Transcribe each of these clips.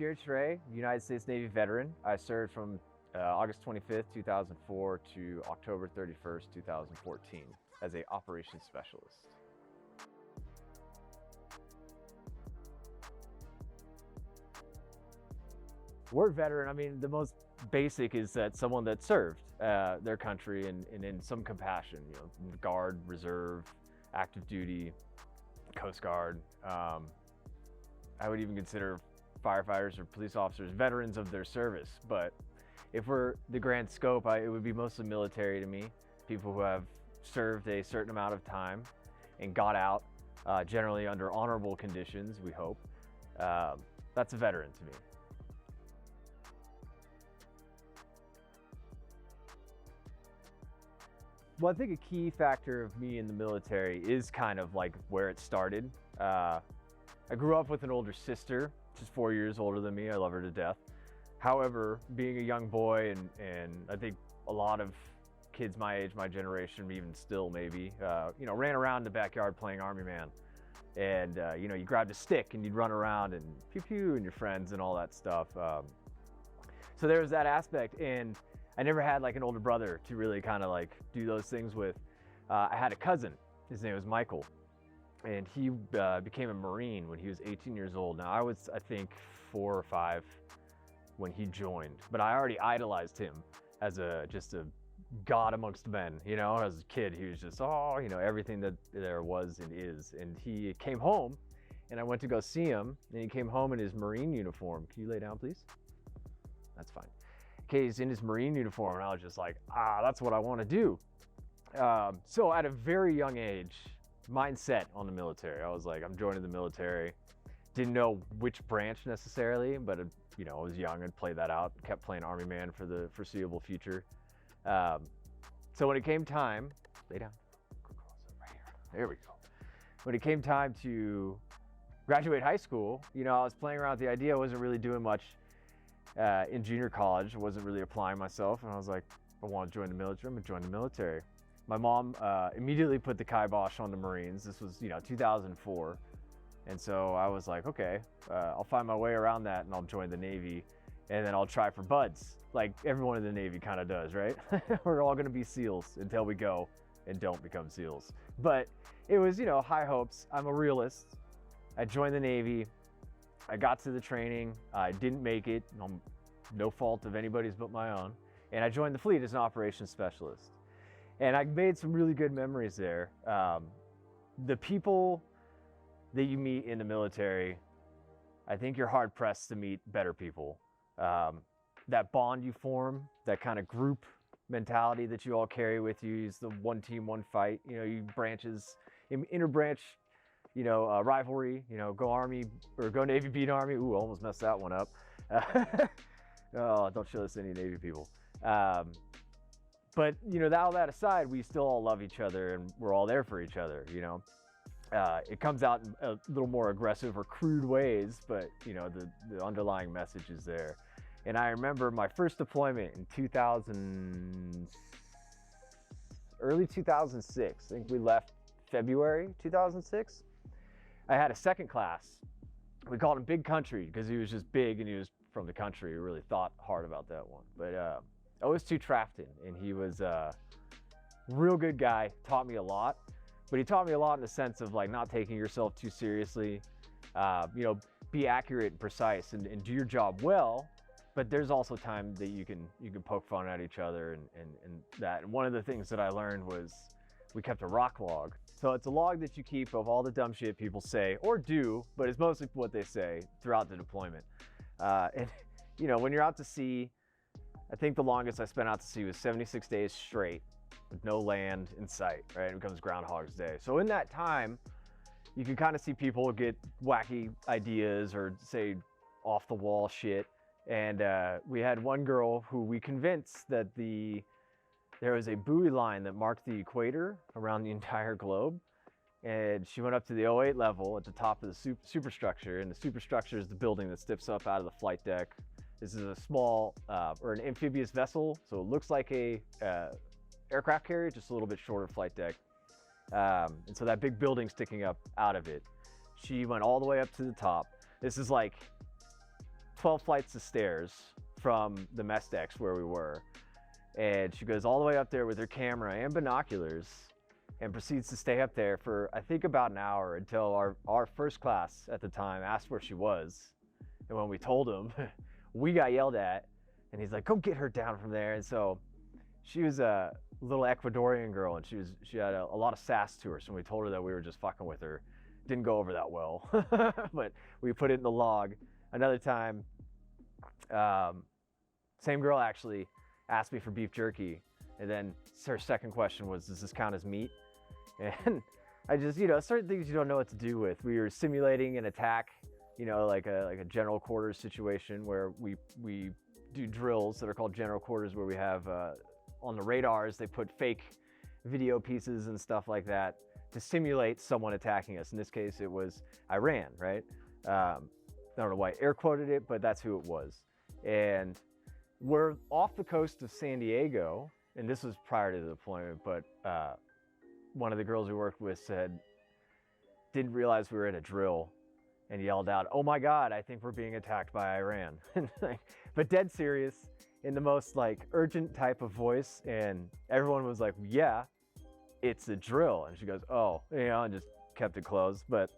Jared Schray, United States Navy veteran. I served from August 25th, 2004 to October 31st, 2014 as a operations specialist. Word veteran, I mean, the most basic is that someone that served their country and in some compassion, you know, Guard, Reserve, active duty, Coast Guard. I would even consider firefighters or police officers veterans of their service. But if we're the grand scope, it would be mostly military to me. People who have served a certain amount of time and got out, generally under honorable conditions, we hope. That's a veteran to me. Well, I think a key factor of me in the military is kind of like where it started. I grew up with an older sister, she's 4 years older than me. I love her to death. However, being a young boy and I think a lot of kids my age, my generation, even still maybe, you know, ran around in the backyard playing Army Man. And, you know, you grabbed a stick and you'd run around and pew pew and your friends and all that stuff. So there was that aspect. And I never had like an older brother to really kind of like do those things with. I had a cousin, his name was Michael, and he became a Marine when he was 18 years old. Now I was, I think, 4 or 5 when he joined, but I already idolized him as just a god amongst men, you know. As a kid, he was just, oh, you know, everything that there was and is. And he came home and I went to go see him, and he came home in his Marine uniform. Can you lay down, please? That's fine. Okay, he's in his Marine uniform, and I was just like, that's what I want to do. So at a very young age, mindset on the military. I was like, I'm joining the military. Didn't know which branch necessarily, but you know, I was young. I'd play that out. Kept playing Army Man for the foreseeable future. So when it came time, lay down. Right here. There we go. When it came time to graduate high school, you know, I was playing around with the idea. I wasn't really doing much in junior college. I wasn't really applying myself, and I was like, I want to join the military. I'm gonna join the military. My mom immediately put the kibosh on the Marines. This was, you know, 2004. And so I was like, okay, I'll find my way around that and I'll join the Navy, and then I'll try for buds, like everyone in the Navy kind of does, right? We're all gonna be SEALs until we go and don't become SEALs. But it was, you know, high hopes. I'm a realist. I joined the Navy. I got to the training. I didn't make it. No fault of anybody's but my own. And I joined the fleet as an operations specialist. And I made some really good memories there. The people that you meet in the military, I think you're hard pressed to meet better people. That bond you form, that kind of group mentality that you all carry with you is the one team, one fight. You know, you branches, interbranch, you know, rivalry, you know, go Army or go Navy beat Army. Ooh, almost messed that one up. Oh, don't show this to any Navy people. But, you know, all that aside, we still all love each other and we're all there for each other, you know. It comes out in a little more aggressive or crude ways, but, you know, the underlying message is there. And I remember my first deployment in early 2006. I think we left February 2006. I had a second class. We called him Big Country because he was just big and he was from the country. We really thought hard about that one. But OS2 Trafton, and he was a real good guy, taught me a lot. But he taught me a lot in the sense of like not taking yourself too seriously, you know, be accurate and precise and do your job well. But there's also time that you can poke fun at each other and that. And one of the things that I learned was we kept a rock log. So it's a log that you keep of all the dumb shit people say or do, but it's mostly what they say throughout the deployment. And you know, when you're out to sea, I think the longest I spent out to sea was 76 days straight with no land in sight, right? It becomes Groundhog's Day. So in that time, you can kind of see people get wacky ideas or say off the wall shit. And we had one girl who we convinced that there was a buoy line that marked the equator around the entire globe. And she went up to the 08 level at the top of the superstructure. And the superstructure is the building that sticks up out of the flight deck. This is a small or an amphibious vessel. So it looks like a aircraft carrier, just a little bit shorter flight deck. And so that big building sticking up out of it. She went all the way up to the top. This is like 12 flights of stairs from the mess decks where we were. And she goes all the way up there with her camera and binoculars and proceeds to stay up there for, I think, about an hour until our first class at the time asked where she was. And when we told him, we got yelled at. And he's like, go get her down from there. And so she was a little Ecuadorian girl, and she had a lot of sass to her. So when we told her that we were just fucking with her, didn't go over that well. But we put it in the log. Another time, same girl actually asked me for beef jerky. And then her second question was, does this count as meat? And I just, certain things you don't know what to do with. We were simulating an attack, like a general quarters situation where we do drills that are called general quarters, where we have on the radars, they put fake video pieces and stuff like that to simulate someone attacking us. In this case, it was Iran, right? I don't know why I air quoted it, but that's who it was. And we're off the coast of San Diego, and this was prior to the deployment, but one of the girls we worked with didn't realize we were at a drill and yelled out, "Oh my God, I think we're being attacked by Iran." But dead serious, in the most urgent type of voice. And everyone was like, "Yeah, it's a drill." And she goes, "Oh," and just kept it closed. But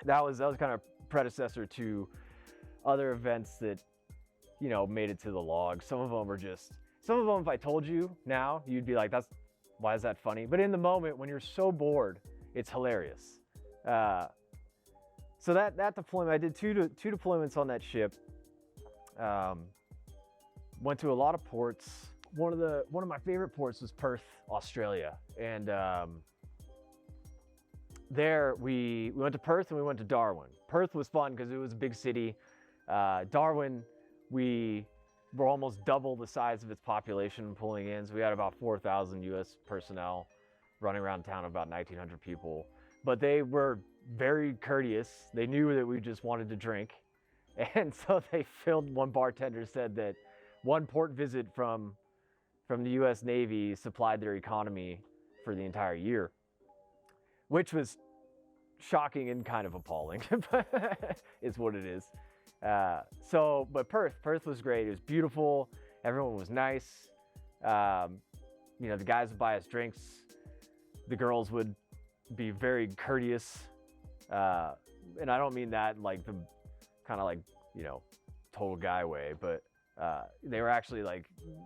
that was kind of predecessor to other events that, made it to the log. Some of them, if I told you now, you'd be like, why is that funny? But in the moment, when you're so bored, it's hilarious. So that deployment, I did two deployments on that ship. Went to a lot of ports. One of my favorite ports was Perth, Australia. And there we went to Perth and we went to Darwin. Perth was fun because it was a big city. Darwin, we were almost double the size of its population pulling in. So we had about 4,000 U.S. personnel running around town, about 1,900 people. But they were very courteous. They knew that we just wanted to drink. And so one bartender said that one port visit from the U.S. Navy supplied their economy for the entire year, which was shocking and kind of appalling, is what it is. But Perth was great. It was beautiful. Everyone was nice. The guys would buy us drinks. The girls would be very courteous. And I don't mean that like the kind of total guy way, but they were actually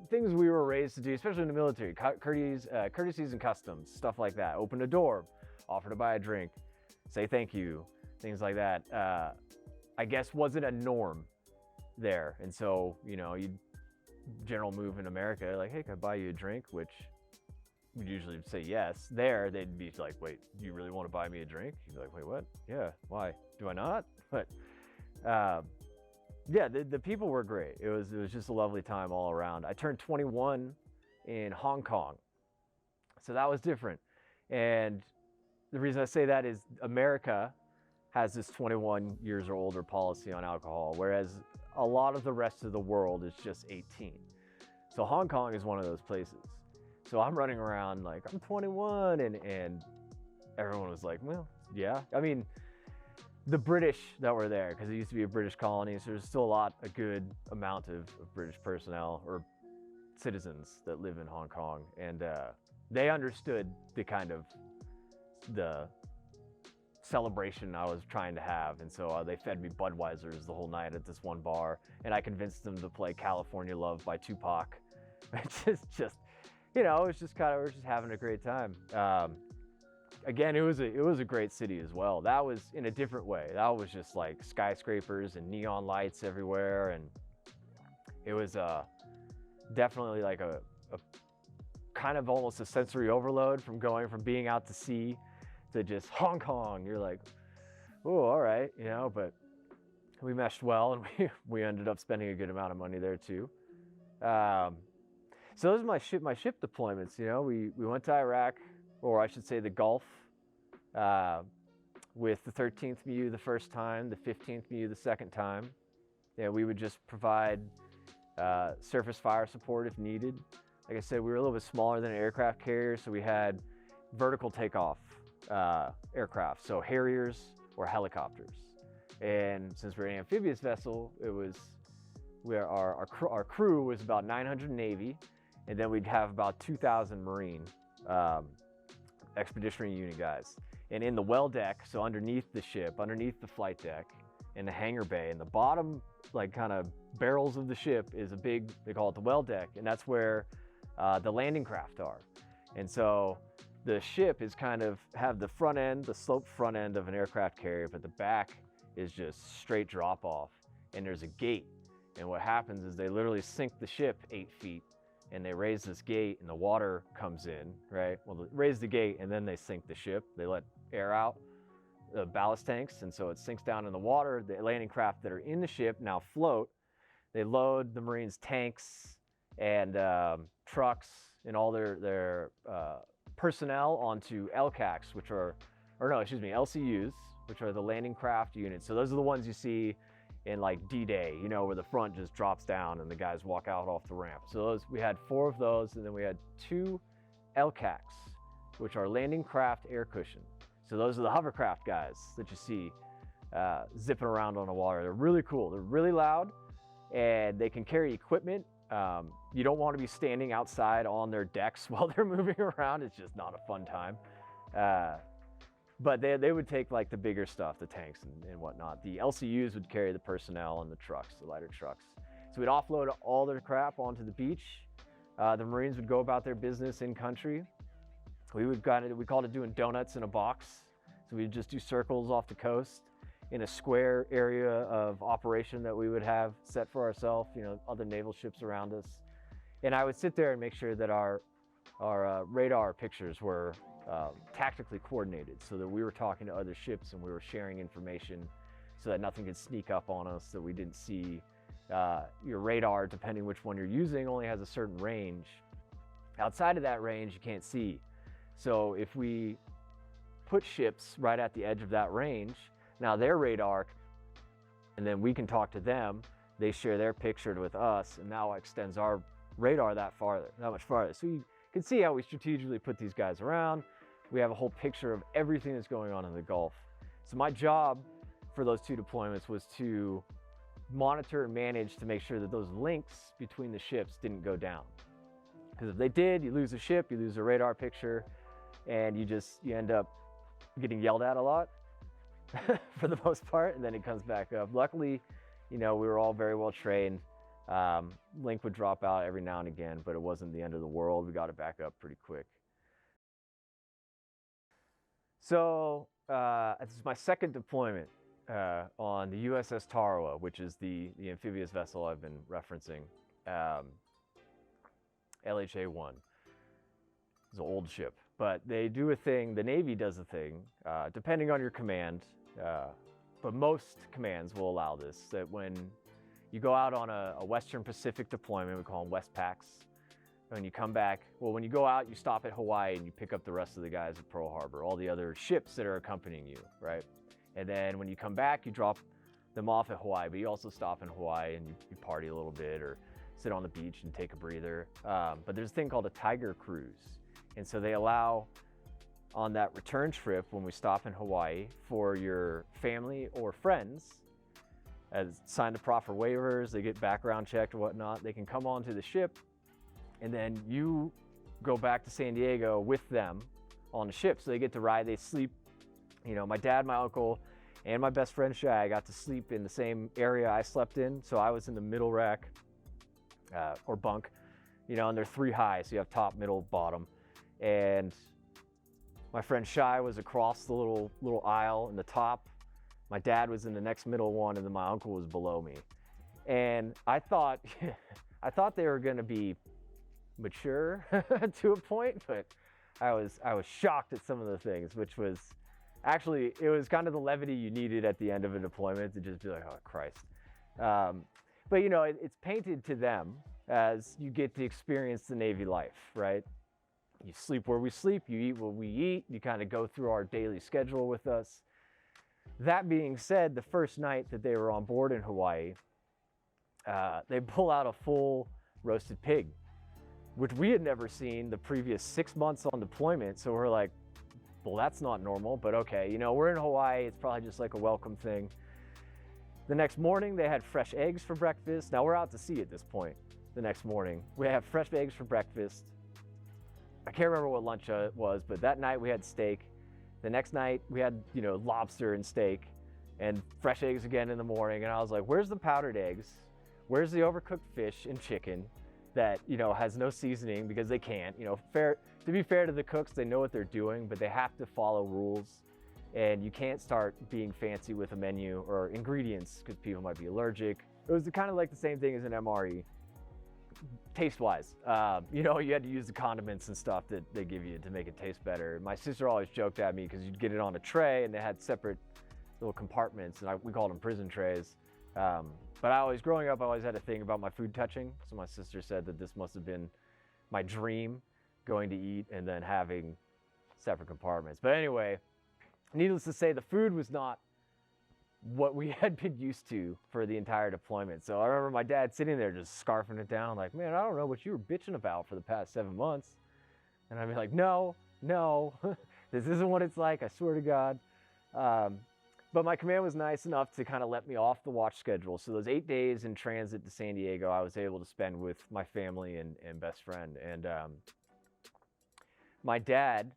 things we were raised to do, especially in the military. Courtesies and customs, stuff like that. Open a door, offer to buy a drink, say thank you, things like that. I guess wasn't a norm there. And so, you'd general move in America, like, hey, can I buy you a drink? Which we'd usually say yes. There, they'd be like, wait, you really want to buy me a drink? You'd be like, wait, what? Yeah, why? Do I not? But yeah, the people were great. It was just a lovely time all around. I turned 21 in Hong Kong, so that was different. And the reason I say that is America has this 21 years or older policy on alcohol, whereas a lot of the rest of the world is just 18. So Hong Kong is one of those places. So I'm running around like, I'm 21, and everyone was like, well, yeah. I mean, the British that were there, because it used to be a British colony, so there's still a good amount of British personnel or citizens that live in Hong Kong, and they understood the celebration I was trying to have, and so they fed me Budweisers the whole night at this one bar, and I convinced them to play California Love by Tupac. It's just we're just having a great time. Again, it was a great city as well. That was in a different way. That was just like skyscrapers and neon lights everywhere, and it was definitely like a kind of almost a sensory overload from going from being out to sea to just Hong Kong. You're like, oh, all right, but we meshed well, and we ended up spending a good amount of money there too. So those are my ship deployments. We went to Iraq, or I should say the Gulf, with the 13th MU the first time, the 15th MU the second time. We would just provide surface fire support if needed. Like I said, we were a little bit smaller than an aircraft carrier, so we had vertical takeoff aircraft, so Harriers or helicopters. And since we're an amphibious vessel, it was our crew was about 900 Navy, and then we'd have about 2,000 Marine expeditionary unit guys. And in the well deck, so underneath the ship, underneath the flight deck, in the hangar bay, in the bottom, like kind of barrels of the ship is a big, they call it the well deck, and that's where the landing craft are. And so the ship is kind of have the front end, the sloped front end of an aircraft carrier, but the back is just straight drop off, and there's a gate. And what happens is they literally sink the ship 8 feet, and they raise this gate, and the water comes in, right? Well, they raise the gate, and then they sink the ship. They let air out the ballast tanks, and so it sinks down in the water. The landing craft that are in the ship now float. They load the Marines' tanks and trucks and all their personnel onto LCACs, LCUs, which are the landing craft units. So those are the ones you see in like D-Day, you know, where the front just drops down and the guys walk out off the ramp. So we had 4 of those, and then we had 2 LCACs, which are landing craft air cushion. So those are the hovercraft guys that you see zipping around on the water. They're really cool. They're really loud, and they can carry equipment. You don't want to be standing outside on their decks while they're moving around. It's just not a fun time. But they would take like the bigger stuff, the tanks and whatnot. The LCUs would carry the personnel and the trucks, the lighter trucks. So we'd offload all their crap onto the beach. The Marines would go about their business in country. We called it doing donuts in a box. So we'd just do circles off the coast in a square area of operation that we would have set for ourselves, you know, other naval ships around us. And I would sit there and make sure that our radar pictures were tactically coordinated, so that we were talking to other ships and we were sharing information so that nothing could sneak up on us, that we didn't see. Your radar, depending which one you're using, only has a certain range. Outside of that range, you can't see. So if we put ships right at the edge of that range, now their radar, and then we can talk to them, they share their picture with us, and now it extends our radar that much farther. So you can see how we strategically put these guys around. We have a whole picture of everything that's going on in the Gulf. So my job for those 2 deployments was to monitor and manage to make sure that those links between the ships didn't go down. Because if they did, you lose a ship, you lose a radar picture, and you end up getting yelled at a lot for the most part, and then it comes back up. Luckily, you know, we were all very well trained. Link would drop out every now and again, but it wasn't the end of the world. We got it back up pretty quick. So this is my second deployment on the USS Tarawa, which is the amphibious vessel I've been referencing. LHA-1. It's an old ship, but they do a thing, the Navy does a thing, depending on your command, but most commands will allow this, that when you go out on a Western Pacific deployment, we call them WestPACs, when you come back, well, when you go out, you stop at Hawaii and you pick up the rest of the guys at Pearl Harbor, all the other ships that are accompanying you, right? And then when you come back, you drop them off at Hawaii, but you also stop in Hawaii and you party a little bit or sit on the beach and take a breather. But there's a thing called a Tiger Cruise. And so they allow on that return trip when we stop in Hawaii for your family or friends, as sign the proper waivers, they get background checked or whatnot, they can come onto the ship and then you go back to San Diego with them on the ship. So they get to ride, they sleep, you know, my dad, my uncle, and my best friend Shay got to sleep in the same area I slept in. So I was in the middle rack or bunk, you know, and they're 3 high, so you have top, middle, bottom. And my friend Shay was across the little aisle in the top. My dad was in the next middle one, and then my uncle was below me. And I thought they were going to be mature to a point, but I was shocked at some of the things, which was actually, it was kind of the levity you needed at the end of a deployment to just be like, oh Christ. But you know, it's painted to them as you get to experience the Navy life, right? You sleep where we sleep, you eat what we eat, you kind of go through our daily schedule with us. That being said, the first night that they were on board in Hawaii, they pull out a full roasted pig, which we had never seen the previous 6 months on deployment. So we're like, well, that's not normal, but okay. You know, we're in Hawaii. It's probably just like a welcome thing. The next morning, they had fresh eggs for breakfast. Now we're out to sea at this point. The next morning, we have fresh eggs for breakfast. I can't remember what lunch was, but that night we had steak. The next night we had, lobster and steak and fresh eggs again in the morning. And I was like, where's the powdered eggs? Where's the overcooked fish and chicken that, has no seasoning because they can't, to be fair to the cooks, they know what they're doing, but they have to follow rules. And you can't start being fancy with a menu or ingredients because people might be allergic. It was kind of like the same thing as an MRE. Taste-wise, you had to use the condiments and stuff that they give you to make it taste better. My sister always joked at me because you'd get it on a tray and they had separate little compartments, and we called them prison trays. But growing up, I always had a thing about my food touching. So my sister said that this must have been my dream, going to eat and then having separate compartments. But anyway, needless to say, the food was not what we had been used to for the entire deployment. So I remember my dad sitting there just scarfing it down like, man, I don't know what you were bitching about for the past 7 months. And I'd be like, no, this isn't what it's like, I swear to God. But my command was nice enough to kind of let me off the watch schedule. So those 8 days in transit to San Diego, I was able to spend with my family and best friend. And my dad,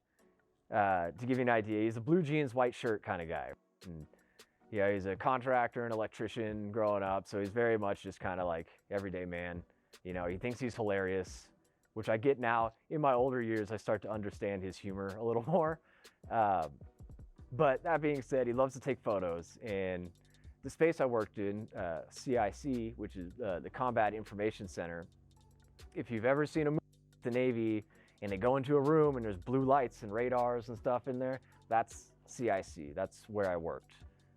to give you an idea, he's a blue jeans, white shirt kind of guy. And he's a contractor and electrician growing up, so he's very much just kind of like everyday man. He thinks he's hilarious, which I get now. In my older years, I start to understand his humor a little more. But that being said, he loves to take photos. And the space I worked in, CIC, which is the Combat Information Center, if you've ever seen a movie with the Navy and they go into a room and there's blue lights and radars and stuff in there, that's CIC. That's where I worked.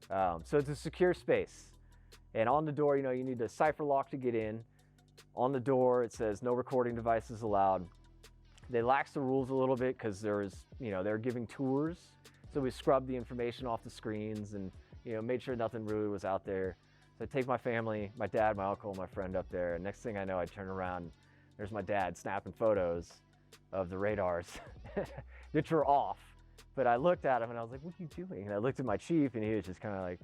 So it's a secure space, and on the door, you need a cipher lock to get in. On the door, it says no recording devices allowed. They lax the rules a little bit because they're giving tours. So we scrubbed the information off the screens and, made sure nothing really was out there. So I take my family, my dad, my uncle, my friend up there. And next thing I know, I turn around, there's my dad snapping photos of the radars, which were off. But I looked at him and I was like, what are you doing? And I looked at my chief and he was just kind of like,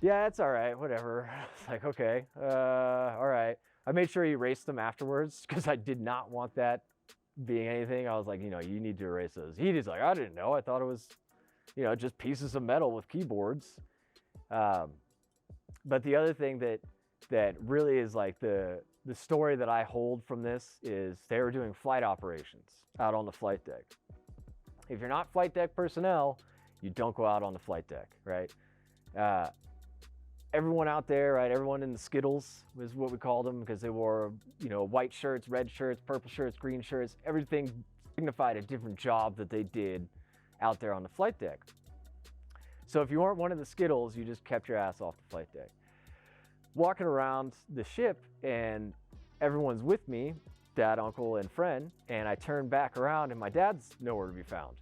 yeah, it's all right, whatever. It's like, okay, all right. I made sure he erased them afterwards because I did not want that being anything. I was like, you need to erase those. He just like, I didn't know. I thought it was, just pieces of metal with keyboards. But the other thing that really is like the story that I hold from this is they were doing flight operations out on the flight deck. If you're not flight deck personnel, you don't go out on the flight deck, right? Everyone out there, right? Everyone in the Skittles was what we called them because they wore, white shirts, red shirts, purple shirts, green shirts. Everything signified a different job that they did out there on the flight deck. So if you weren't one of the Skittles, you just kept your ass off the flight deck. Walking around the ship and everyone's with me, dad, uncle, and friend, and I turn back around and my dad's nowhere to be found.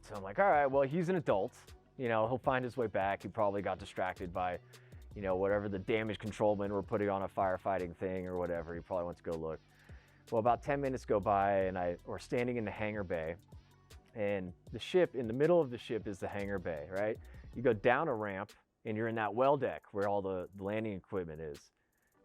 So I'm like, all right, well, he's an adult. He'll find his way back. He probably got distracted by, whatever the damage control men were putting on a firefighting thing or whatever. He probably went to go look. Well, about 10 minutes go by and we're standing in the hangar bay, and the ship, in the middle of the ship is the hangar bay, right? You go down a ramp and you're in that well deck where all the landing equipment is.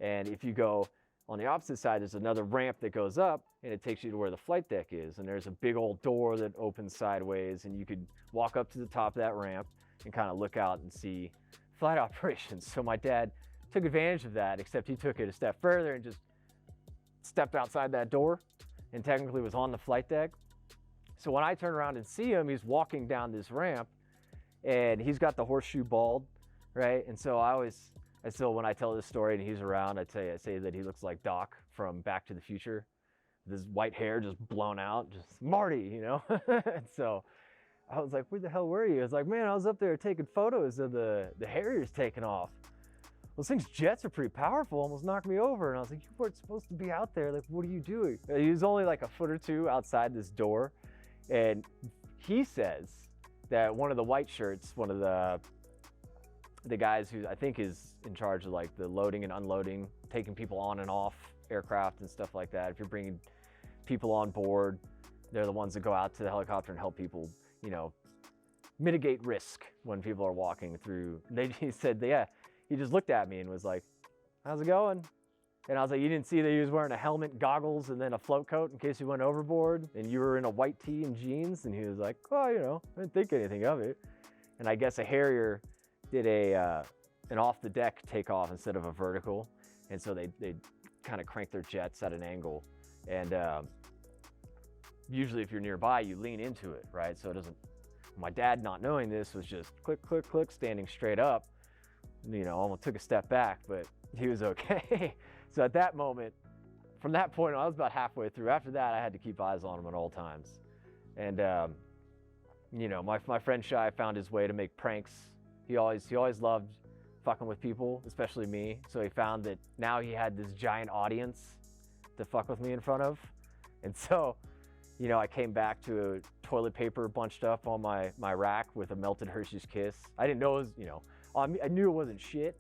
And if you go on the opposite side, there's another ramp that goes up and it takes you to where the flight deck is. And there's a big old door that opens sideways and you could walk up to the top of that ramp and kind of look out and see flight operations. So my dad took advantage of that, except he took it a step further and just stepped outside that door and technically was on the flight deck. So when I turn around and see him, he's walking down this ramp and he's got the horseshoe bald, right? And so when I tell this story and he's around, I say that he looks like Doc from Back to the Future. This white hair just blown out, just Marty, And so I was like, where the hell were you? I was like, man, I was up there taking photos of the Harriers taking off. Those things jets are pretty powerful, almost knocked me over. And I was like, you weren't supposed to be out there. Like, what are you doing? He was only like a foot or two outside this door. And he says that one of the white shirts, one of the guys who I think is in charge of like the loading and unloading, taking people on and off aircraft and stuff like that. If you're bringing people on board, they're the ones that go out to the helicopter and help people, mitigate risk when people are walking through. He said, yeah, he just looked at me and was like, how's it going? And I was like, you didn't see that he was wearing a helmet, goggles, and then a float coat in case he went overboard, and you were in a white tee and jeans? And he was like, oh, you know, I didn't think anything of it. And I guess a Harrier did an off the deck takeoff instead of a vertical. And so they kind of crank their jets at an angle. And usually if you're nearby, you lean into it, right? So it doesn't, my dad not knowing this was just click, click, click, standing straight up. You know, almost took a step back, but he was okay. So at that moment, from that point on, I was about halfway through. After that, I had to keep eyes on him at all times. And, you know, my friend Shy found his way to make pranks. He always loved fucking with people, especially me. So he found that now he had this giant audience to fuck with me in front of. And so, you know, I came back to a toilet paper bunched up on my rack with a melted Hershey's Kiss. I didn't know it was, you know, I knew it wasn't shit.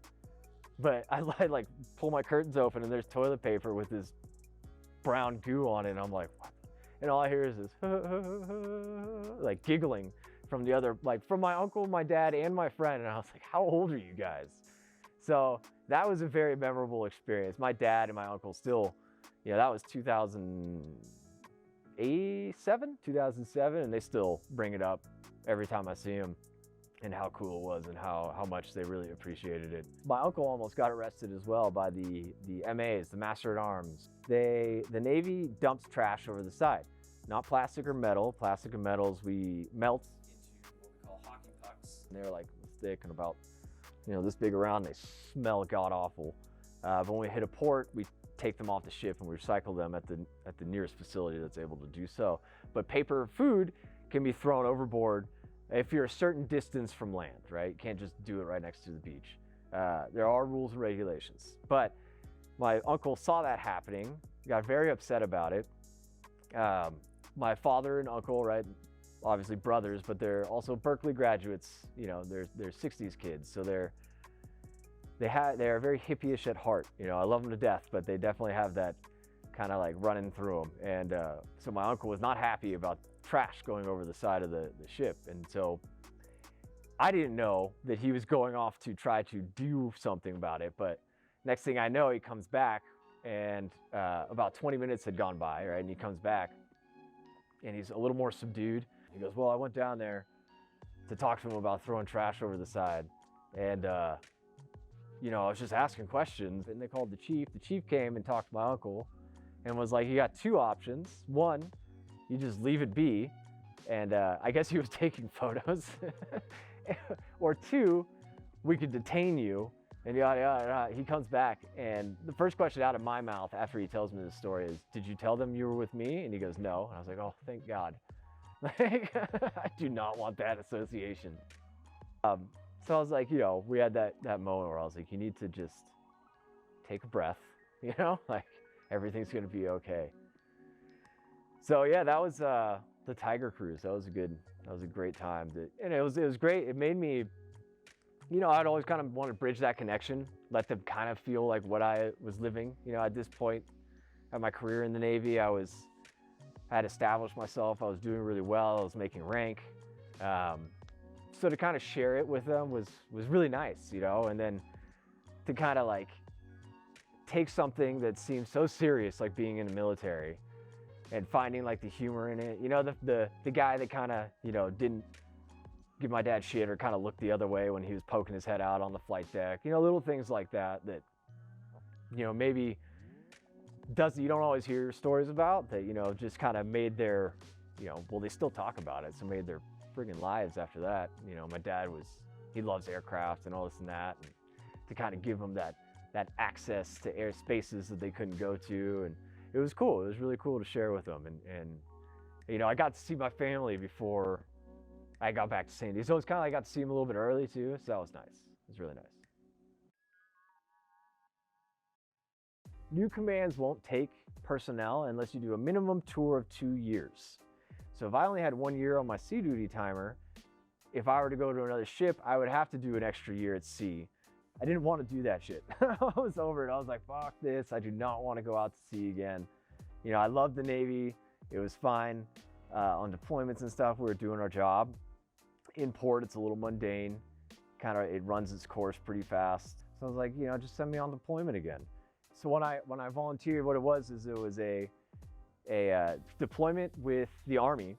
But I like pull my curtains open and there's toilet paper with this brown goo on it. And I'm like, what? And all I hear is this like giggling from the other, like from my uncle, my dad, and my friend. And I was like, how old are you guys? So that was a very memorable experience. My dad and my uncle still, you know, that was 2007, and they still bring it up every time I see them. And how cool it was and how much they really appreciated it. My uncle almost got arrested as well by the MAs, the Master at Arms. The Navy dumps trash over the side, not plastic or metal. Plastic and metals we melt into what we call hockey pucks. And they're like thick and about, you know, this big around. They smell god awful. But when we hit a port, we take them off the ship and we recycle them at the nearest facility that's able to do so. But paper food can be thrown overboard if you're a certain distance from land, right? You can't just do it right next to the beach. There are rules and regulations. But my uncle saw that happening, got very upset about it. My father and uncle, right, obviously brothers, but they're also Berkeley graduates. You know, they're 60s kids, so they're very hippie-ish at heart. You know, I love them to death, but they definitely have that kind of like running through them. And so my uncle was not happy about trash going over the side of the ship. And so I didn't know that he was going off to try to do something about it. But next thing I know, he comes back and about 20 minutes had gone by, right? And he comes back and he's a little more subdued. He goes, well, I went down there to talk to him about throwing trash over the side. And, you know, I was just asking questions, and they called the chief. The chief came and talked to my uncle and was like, you got two options. One, you just leave it be, and I guess he was taking photos. Or two, we could detain you, and yada, yada, yada. He comes back, and the first question out of my mouth after he tells me this story is, did you tell them you were with me? And he goes, no. And I was like, oh, thank God. Like, I do not want that association. So I was like, you know, we had that moment where I was like, you need to just take a breath, you know, like everything's gonna be okay. So yeah, that was the Tiger Cruise. That was a great time. And it was great. It made me, you know, I'd always kind of want to bridge that connection, let them kind of feel like what I was living. You know, at this point of my career in the Navy, I had established myself. I was doing really well. I was making rank. So to kind of share it with them was really nice, you know, and then to kind of like take something that seems so serious, like being in the military, and finding like the humor in it. You know, the guy that kind of, you know, didn't give my dad shit or kind of looked the other way when he was poking his head out on the flight deck. You know, little things like that, you know, maybe you don't always hear stories about that, you know, just kind of made their, you know, well, they still talk about it, so made their friggin' lives after that. You know, my dad he loves aircraft and all this and that, and to kind of give them that access to air spaces that they couldn't go to. And it was cool. It was really cool to share with them. And you know, I got to see my family before I got back to San Diego. So it's kind of like I got to see them a little bit early too. So that was nice. It was really nice. New commands won't take personnel unless you do a minimum tour of 2 years. So if I only had 1 year on my sea duty timer, if I were to go to another ship, I would have to do an extra year at sea. I didn't want to do that shit. I was over it. I was like, fuck this. I do not want to go out to sea again. You know, I loved the Navy. It was fine. On deployments and stuff, we were doing our job. In port, it's a little mundane, kind of, it runs its course pretty fast. So I was like, just send me on deployment again. So when I volunteered, what it was a deployment with the Army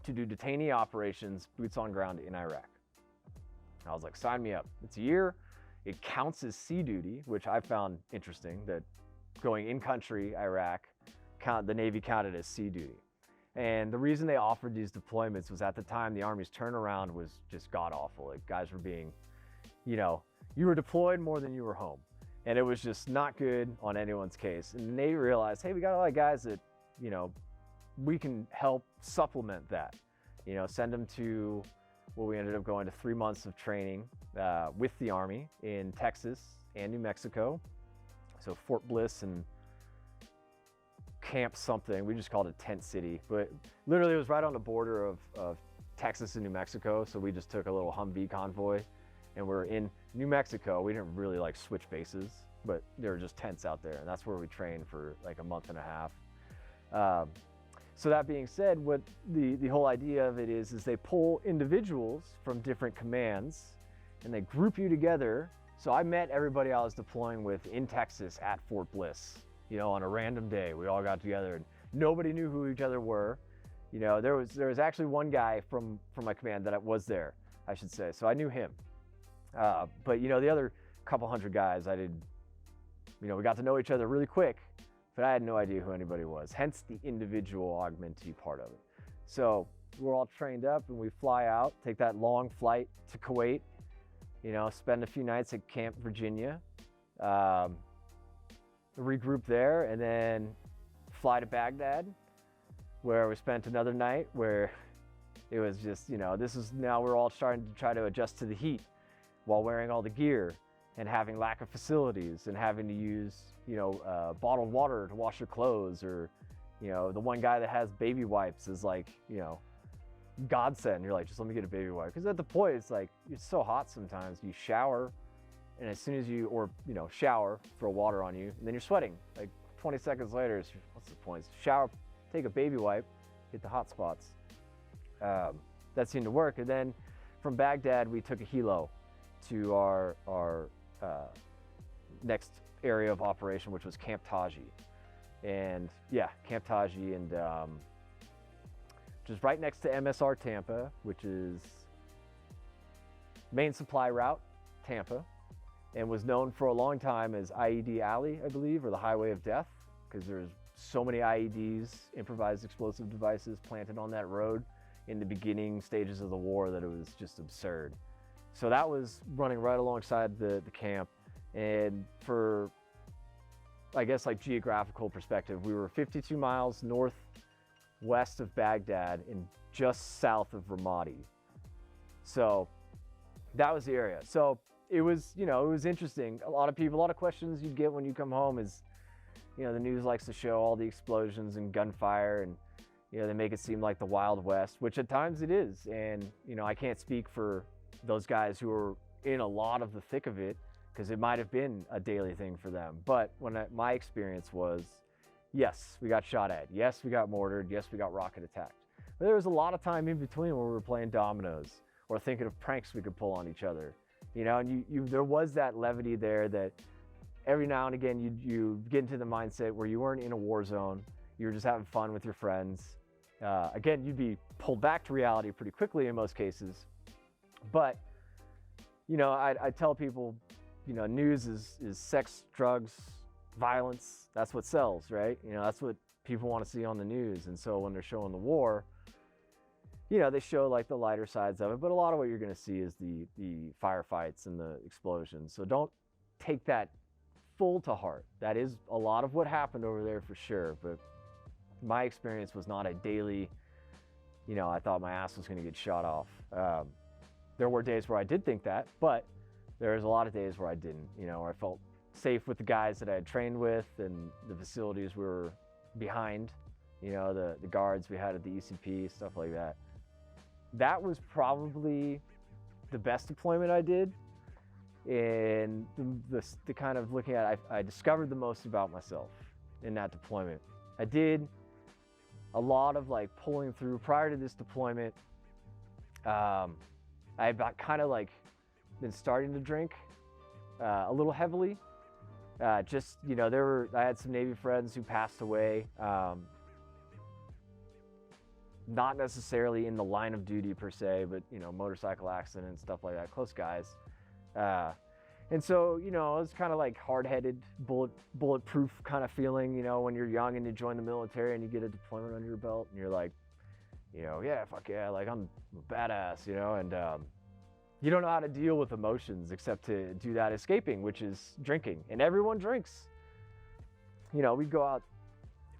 to do detainee operations, boots on ground in Iraq. I was like, sign me up. It's a year. It counts as sea duty, which I found interesting, that going in country, Iraq, the Navy counted as sea duty. And the reason they offered these deployments was, at the time, the Army's turnaround was just god awful. Like, guys were being, you were deployed more than you were home. And it was just not good on anyone's case. And the Navy realized, hey, we got a lot of guys that, we can help supplement that. Send them to, we ended up going to 3 months of training with the Army in Texas and New Mexico. So Fort Bliss and Camp something, we just called it Tent City, but literally it was right on the border of Texas and New Mexico. So we just took a little Humvee convoy and we're in New Mexico. We didn't really like switch bases, but there were just tents out there, and that's where we trained for like a month and a half. So that being said, what the whole idea of it is they pull individuals from different commands and they group you together. So I met everybody I was deploying with in Texas at Fort Bliss, on a random day. We all got together and nobody knew who each other were. There was actually one guy from my command that was there, I should say. So I knew him. But the other couple hundred guys, we got to know each other really quick, but I had no idea who anybody was, hence the individual augmentee part of it. So we're all trained up and we fly out, take that long flight to Kuwait, spend a few nights at Camp Virginia, regroup there, and then fly to Baghdad, where we spent another night where it was just, now we're all starting to try to adjust to the heat while wearing all the gear and having lack of facilities and having to use, bottled water to wash your clothes, or, the one guy that has baby wipes is like, godsend. You're like, just let me get a baby wipe. Because at the point, it's like, it's so hot sometimes. You shower, and as soon as you, shower, throw water on you, and then you're sweating. Like 20 seconds later, what's the point? Shower, take a baby wipe, hit the hot spots. That seemed to work. And then from Baghdad, we took a helo to our next area of operation, which was Camp Taji. And yeah, Camp Taji, and just right next to MSR Tampa, which is main supply route, Tampa, and was known for a long time as IED Alley, I believe, or the Highway of Death, because there's so many IEDs, improvised explosive devices, planted on that road in the beginning stages of the war that it was just absurd. So that was running right alongside the camp. And for, I guess, like geographical perspective, we were 52 miles northwest of Baghdad and just south of Ramadi. So that was the area. So it was, it was interesting. A lot of questions you get when you come home is, the news likes to show all the explosions and gunfire, and, they make it seem like the Wild West, which at times it is. And, I can't speak for those guys who are in a lot of the thick of it, because it might have been a daily thing for them. But my experience was, yes, we got shot at. Yes, we got mortared. Yes, we got rocket attacked. But there was a lot of time in between where we were playing dominoes or thinking of pranks we could pull on each other. And there was that levity there that every now and again you get into the mindset where you weren't in a war zone. You were just having fun with your friends. Again, you'd be pulled back to reality pretty quickly in most cases. But, I tell people, news is sex, drugs, violence. That's what sells, right? That's what people want to see on the news. And so when they're showing the war, they show like the lighter sides of it, but a lot of what you're going to see is the firefights and the explosions. So don't take that full to heart. That is a lot of what happened over there for sure. But my experience was not a daily, I thought my ass was going to get shot off. There were days where I did think that, but there's a lot of days where I didn't, where I felt safe with the guys that I had trained with and the facilities we were behind, the guards we had at the ECP, stuff like that. That was probably the best deployment I did. And the kind of looking at, I discovered the most about myself in that deployment. I did a lot of like pulling through prior to this deployment. I had kind of like been starting to drink a little heavily. Just, you know, I had some Navy friends who passed away. Not necessarily in the line of duty per se, but, you know, motorcycle accident and stuff like that, close guys. And so, you know, it was kind of like hard-headed, bulletproof kind of feeling, you know, when you're young and you join the military and you get a deployment under your belt and you're like, you know, yeah, fuck yeah, like I'm a badass, you know, and you don't know how to deal with emotions except to do that escaping, which is drinking. And everyone drinks. You know, we go out,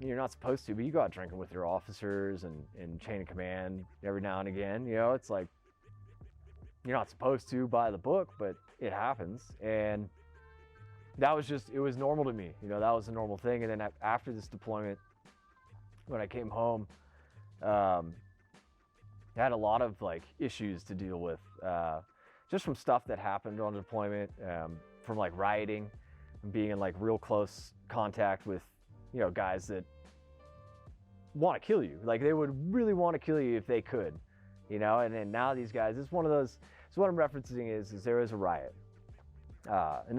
you're not supposed to, but you go out drinking with your officers and chain of command every now and again. You know, it's like, you're not supposed to by the book, but it happens. And that was just, it was normal to me. You know, that was a normal thing. And then after this deployment, when I came home, I had a lot of like issues to deal with, just from stuff that happened on deployment, from like rioting and being in like real close contact with, you know, guys that want to kill you. Like they would really want to kill you if they could, you know. And then now these guys, it's one of those. So what I'm referencing is there is a riot, and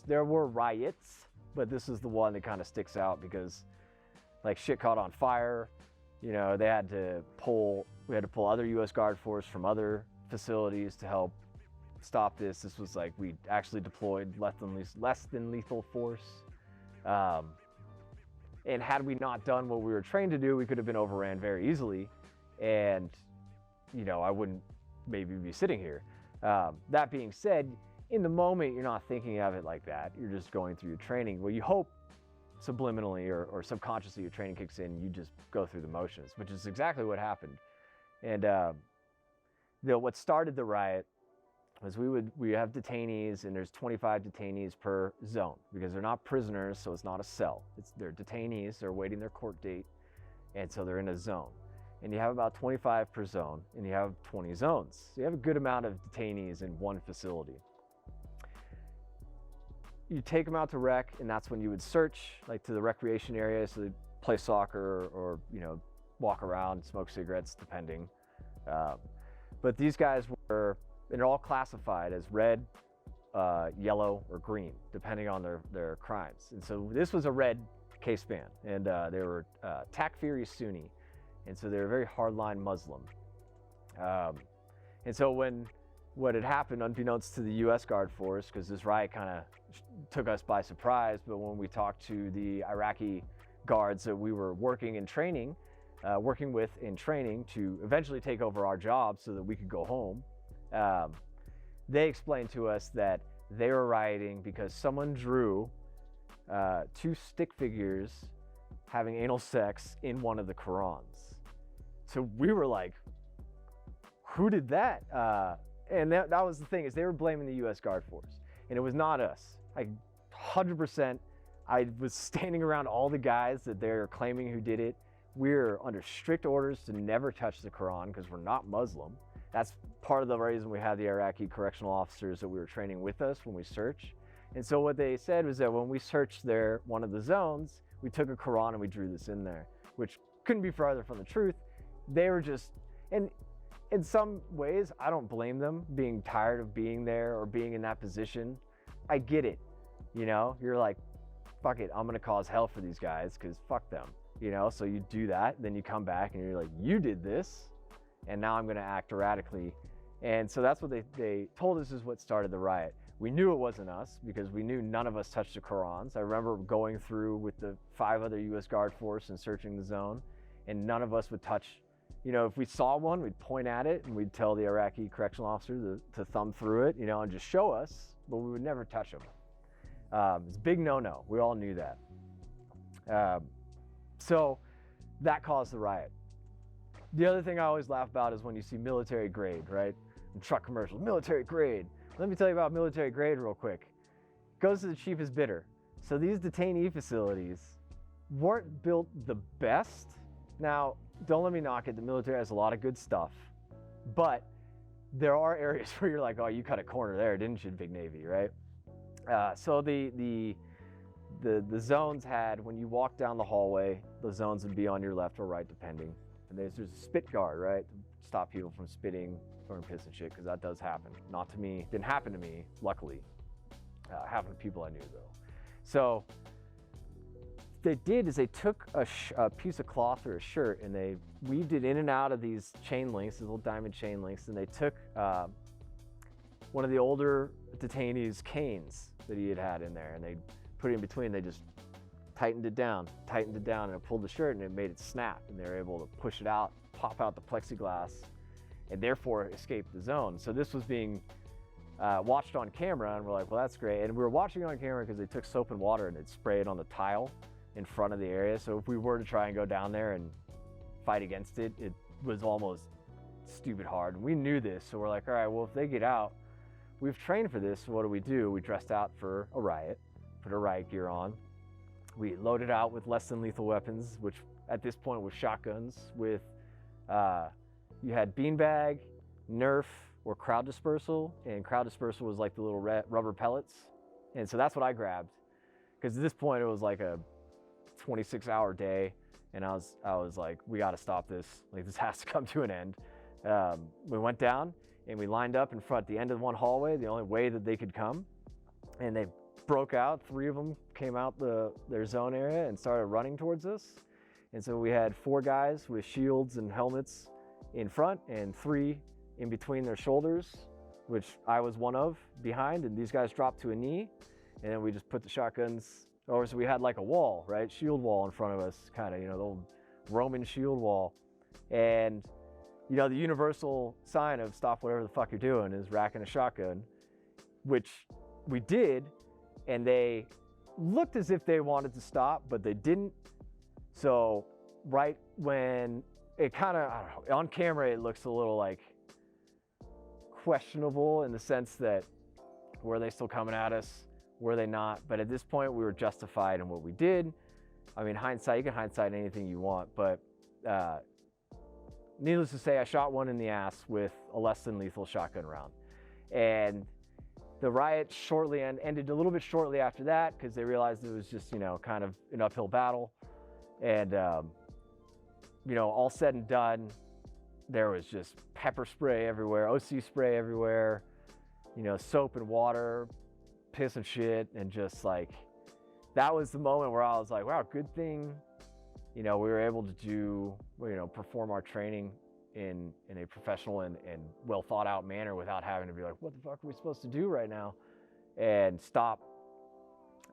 there were riots, but this is the one that kind of sticks out because like shit caught on fire. You know, we had to pull other U.S. Guard force from other facilities to help stop this. This was like, we actually deployed less than lethal force. And had we not done what we were trained to do, we could have been overran very easily. And, you know, I wouldn't maybe be sitting here. That being said, in the moment, you're not thinking of it like that. You're just going through your training. Well, you hope subliminally or subconsciously your training kicks in, you just go through the motions, which is exactly what happened. And what started the riot was we have detainees, and there's 25 detainees per zone because they're not prisoners, so it's not a cell. They're detainees, they're waiting their court date, and so they're in a zone. And you have about 25 per zone, and you have 20 zones. So you have a good amount of detainees in one facility. You take them out to rec, and that's when you would search, like to the recreation area, so they play soccer or you know, walk around, smoke cigarettes, depending. But these guys were, and they're all classified as red, yellow, or green, depending on their crimes. And so this was a red case band, and they were Takfiri Sunni, and so they were very hardline Muslim. And so what had happened, unbeknownst to the U.S. Guard force, because this riot kind of took us by surprise, but when we talked to the Iraqi guards that we were working with in training to eventually take over our jobs so that we could go home, they explained to us that they were rioting because someone drew 2 stick figures having anal sex in one of the Qurans. So we were like, who did that? And that was the thing, is they were blaming the U.S. Guard force, and it was not us. Like 100%, I was standing around all the guys that they're claiming who did it. We're under strict orders to never touch the Quran because we're not Muslim. That's part of the reason we had the Iraqi correctional officers that we were training with us when we search. And so what they said was that when we searched one of the zones, we took a Quran and we drew this in there, which couldn't be farther from the truth. They were just, and in some ways, I don't blame them being tired of being there or being in that position. I get it. You know, you're like, fuck it, I'm gonna cause hell for these guys because fuck them. You know, so you do that, then you come back and you're like, you did this, and now I'm gonna act erratically. And so that's what they told us is what started the riot. We knew it wasn't us because we knew none of us touched the Qurans. I remember going through with the 5 other U.S. Guard force and searching the zone, and none of us would touch. You know, if we saw one, we'd point at it and we'd tell the Iraqi correctional officer to thumb through it, you know, and just show us, but we would never touch them. It's a big no-no. We all knew that. So that caused the riot. The other thing I always laugh about is when you see military grade, right? In truck commercials, military grade. Let me tell you about military grade real quick. Goes to the cheapest bidder. So these detainee facilities weren't built the best. Now, don't let me knock it. The military has a lot of good stuff, but there are areas where you're like, oh, you cut a corner there, didn't you, Big Navy, right? So the zones had, when you walk down the hallway, the zones would be on your left or right, depending. And there's a spit guard, right, to stop people from spitting throwing piss and shit, because that does happen. Not to me, didn't happen to me, luckily. Happened to people I knew though. So they did is they took a piece of cloth or a shirt and they weaved it in and out of these chain links, these little diamond chain links, and they took one of the older detainees' canes that he had in there, and they put it in between. They just tightened it down, and it pulled the shirt, and it made it snap, and they were able to push it out, pop out the plexiglass, and therefore escape the zone. So this was being watched on camera, and we're like, well, that's great. And we were watching on camera because they took soap and water and they'd spray it on the tile in front of the area. So if we were to try and go down there and fight against it, it was almost stupid hard. And we knew this, so we're like, all right, well, if they get out, we've trained for this, so what do? We dressed out for a riot, put our riot gear on. We loaded out with less than lethal weapons, which at this point was shotguns with, you had beanbag, Nerf, or crowd dispersal, and crowd dispersal was like the little rubber pellets. And so that's what I grabbed, because at this point it was like a 26-hour day, and I was like, we got to stop this. Like, this has to come to an end. We went down and we lined up in front, the end of one hallway, the only way that they could come, and they broke out. 3 of them came out their zone area and started running towards us. And so we had 4 guys with shields and helmets in front and 3 in between their shoulders, which I was one of, behind, and these guys dropped to a knee, and then we just put the shotguns over. So we had like a wall, right? Shield wall in front of us, kind of, the old Roman shield wall. And the universal sign of stop whatever the fuck you're doing is racking a shotgun, which we did, and they looked as if they wanted to stop, but they didn't. So right when it kind of, I don't know, on camera it looks a little like questionable in the sense that, were they still coming at us? Were they not? But at this point we were justified in what we did. I mean, hindsight, you can hindsight anything you want, but needless to say, I shot one in the ass with a less than lethal shotgun round. And the riot ended a little bit shortly after that, because they realized it was just, kind of an uphill battle. And, all said and done, there was just pepper spray everywhere, OC spray everywhere, soap and water, piss and shit. And just like, that was the moment where I was like, wow, good thing, we were able to do, perform our training in a professional and well thought out manner without having to be like, what the fuck are we supposed to do right now? And stop,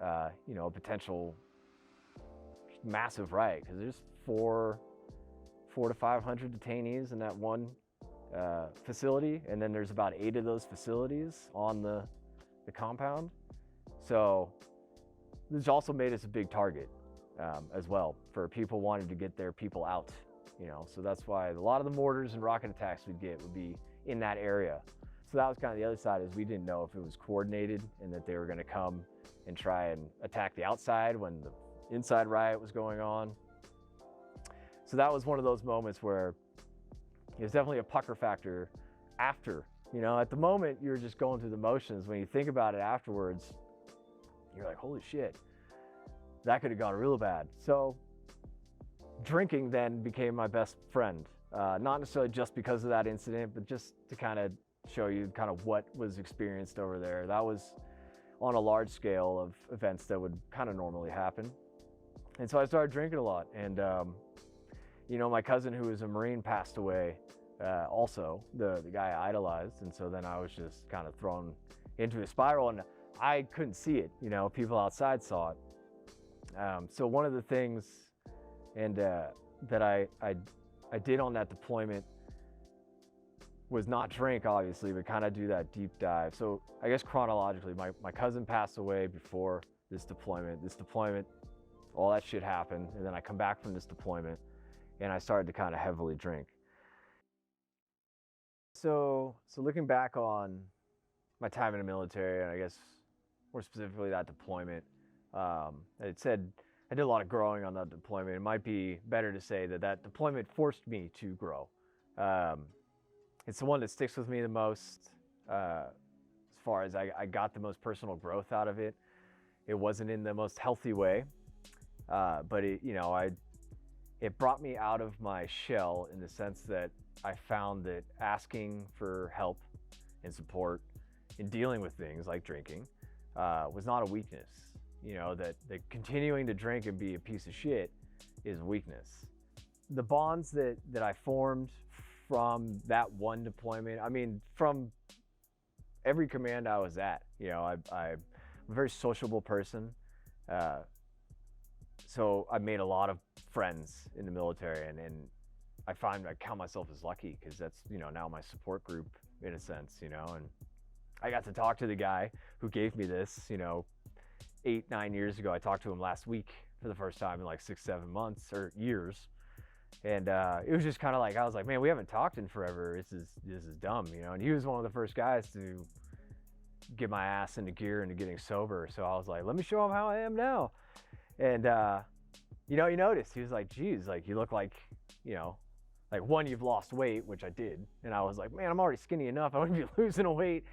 a potential massive riot, because there's 400 to 500 detainees in that one facility, and then there's about 8 of those facilities on the compound. So this also made us a big target as well for people wanting to get their people out. So that's why a lot of the mortars and rocket attacks we'd get would be in that area. So that was kind of the other side, is we didn't know if it was coordinated and that they were going to come and try and attack the outside when the inside riot was going on. So that was one of those moments where it was definitely a pucker factor after. At the moment you're just going through the motions. When you think about it afterwards, you're like, holy shit, that could have gone real bad. So drinking then became my best friend. Not necessarily just because of that incident, but just to kind of show you kind of what was experienced over there. That was on a large scale of events that would kind of normally happen. And so I started drinking a lot. And, my cousin, who was a Marine, passed away also, the guy I idolized. And so then I was just kind of thrown into a spiral, and I couldn't see it. People outside saw it. So one of the things that I did on that deployment was not drink, obviously, but kind of do that deep dive. So I guess chronologically, my cousin passed away before this deployment. All that shit happened, and then I come back from this deployment, and I started to kind of heavily drink. So looking back on my time in the military, and I guess more specifically that deployment, it said I did a lot of growing on that deployment. It might be better to say that deployment forced me to grow. It's the one that sticks with me the most, as far as I got the most personal growth out of it. It wasn't in the most healthy way, but it brought me out of my shell in the sense that I found that asking for help and support in dealing with things like drinking was not a weakness. You know, that continuing to drink and be a piece of shit is weakness. The bonds that I formed from that one deployment, I mean, from every command I was at, you know, I'm a very sociable person. So I made a lot of friends in the military, and I count myself as lucky because that's, you know, now my support group in a sense, you know, and I got to talk to the guy who gave me this, you know, 8-9 years ago. I talked to him last week for the first time in like 6-7 months or years. And it was just kind of like, I was like, man, we haven't talked in forever. This is dumb, you know? And he was one of the first guys to get my ass into gear into getting sober. So I was like, let me show him how I am now. And, you know, he noticed. He was like, geez, like, you look like, you know, like, one, you've lost weight, which I did. And I was like, man, I'm already skinny enough. I wouldn't be losing a weight.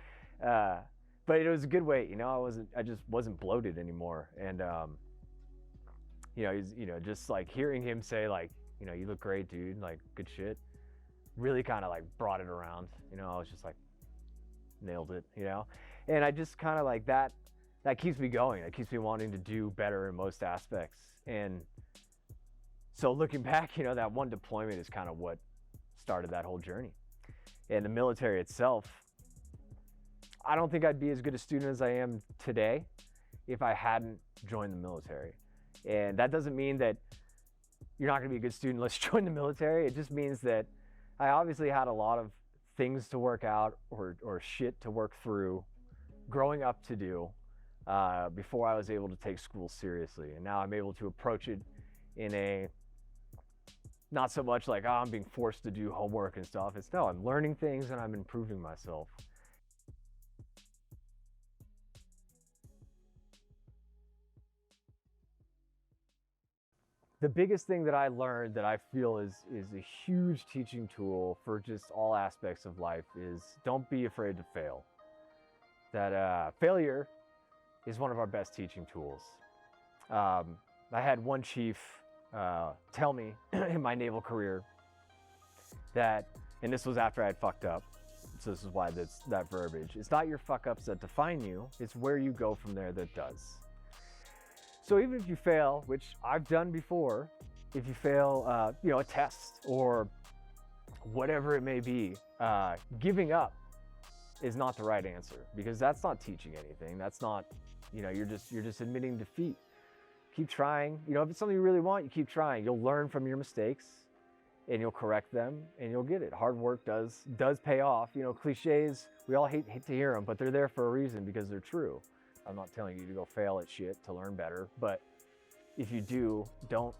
But it was a good weight, you know. I just wasn't bloated anymore. And, you know, he's, you know, just like hearing him say like, you know, you look great, dude, like, good shit, really kind of like brought it around, you know. I was just like, nailed it, you know. And I just kind of like that keeps me going. That keeps me wanting to do better in most aspects. And so looking back, you know, that one deployment is kind of what started that whole journey. And the military itself, I don't think I'd be as good a student as I am today if I hadn't joined the military. And that doesn't mean that you're not going to be a good student unless you join the military. It just means that I obviously had a lot of things to work out or shit to work through growing up to do before I was able to take school seriously. And now I'm able to approach it in a not so much like, oh, I'm being forced to do homework and stuff. It's no, I'm learning things and I'm improving myself. The biggest thing that I learned that I feel is a huge teaching tool for just all aspects of life is don't be afraid to fail. That failure is one of our best teaching tools. I had one chief tell me in my naval career that, and this was after I had fucked up, so this is why that verbiage, it's not your fuck ups that define you, it's where you go from there that does. So even if you fail, which I've done before, if you fail, you know, a test or whatever it may be, giving up is not the right answer, because that's not teaching anything. That's not, you know, you're just admitting defeat. Keep trying. You know, if it's something you really want, you keep trying. You'll learn from your mistakes and you'll correct them and you'll get it. Hard work does pay off. You know, cliches, we all hate to hear them, but they're there for a reason because they're true. I'm not telling you to go fail at shit to learn better, but if you do, don't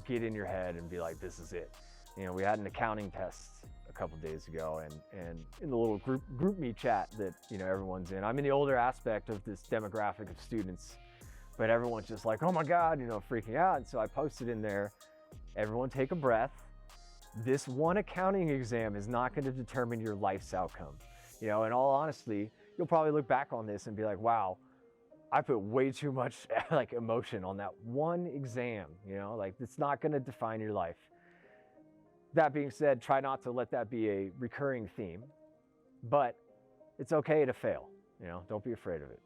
get in your head and be like, this is it. You know, we had an accounting test a couple days ago, and in the little group me chat that, you know, everyone's in, I'm in the older aspect of this demographic of students, but everyone's just like, oh my God, you know, freaking out. And so I posted in there, everyone take a breath. This one accounting exam is not going to determine your life's outcome. You know, in all honesty, you'll probably look back on this and be like, wow, I put way too much like emotion on that one exam, you know, like it's not going to define your life. That being said, try not to let that be a recurring theme, but it's okay to fail, you know, don't be afraid of it.